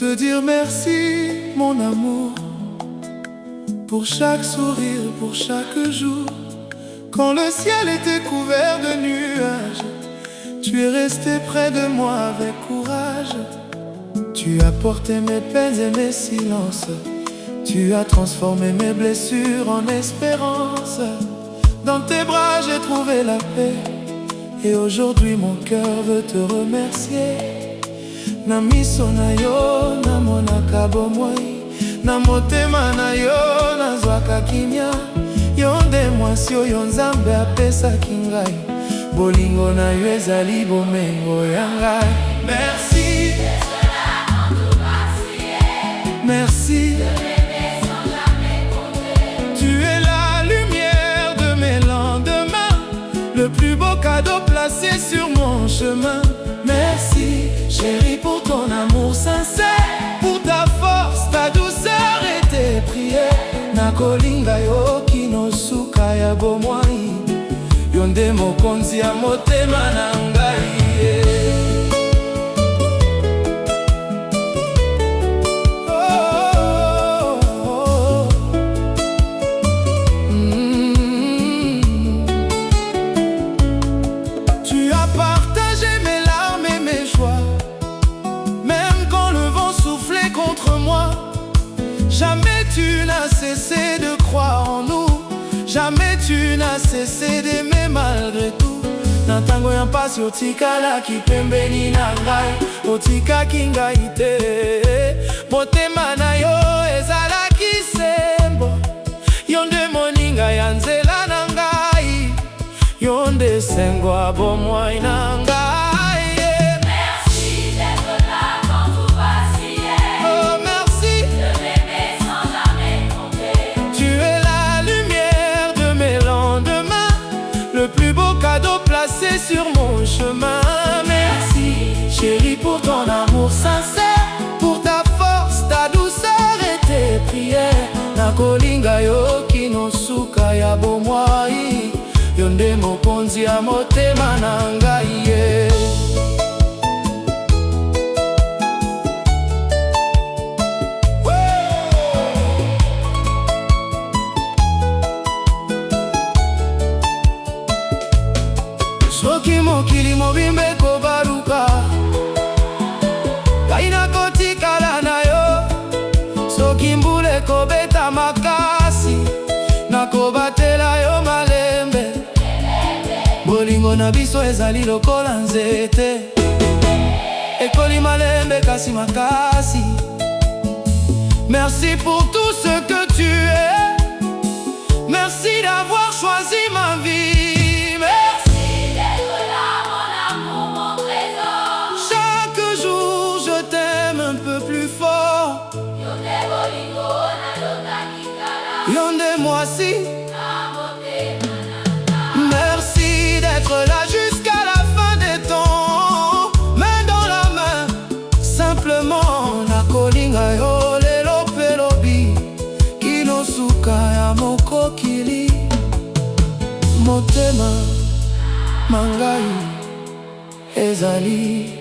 te dire merci, mon amour, pour chaque sourire, pour chaque jour. Quand le ciel était couvert de nuages, tu es resté près de moi avec courage. Tu as porté mes peines et mes silences. Tu as transformé mes blessures en espérance. Dans tes bras j'ai trouvé la paix, et aujourd'hui mon cœur veut te remercier. Na miso na yo namonaka bomoi, na motema na yo nazwaka kimia. Yo nde mwasi oyo Nzambe apesaki ngai, bolingo na yo ezali bomengo ya ngai. Merci, merci de m'aimer sans jamais compter. Tu es la lumière de mes lendemains, le plus beau cadeau placé sur mon chemin. Merci chérie pour ton amour sincère, pour ta force, ta douceur et tes prières. Nakolinga yo kinosuka ya bomoi, yo nde mokonzi ya motema na ngai. Tu as partagé mes larmes et mes joies, même quand le vent soufflait contre moi. Jamais tu n'as cessé de croire en nous, jamais tu n'as cessé d'aimer malgré tout. Na ntango ya mpasi otikalaki pembeni na ngai, otikaki ngai te. Motema na yo ezalaki sembo, yo nde moninga ya nzela na ngai, yo nde sengo ya bomoi na ngai. Le plus beau cadeau placé sur mon chemin. Merci chérie pour ton amour sincère, pour ta force, ta douceur et tes prières. Nakolinga yo kinosuka ya bomoi, yo nde mokonzi ya motema na ngai. Soki mokili mobimba ekobaluka, ngai nakotikala na yo. Soki mbula ekobeta makasi, nakobatela yo malembe. Bolingo na biso ezali lokola nzete, ekoli malembe kasi makasi. Merci pour tout ce que tu es, merci d'avoir choisi ma vie. Yonde mwasi, merci d'être là jusqu'à la fin des temps, main dans la main, simplement. Nakolinga yo lelo pelobi, kinosuka ya mokokili. Motema mangai ezali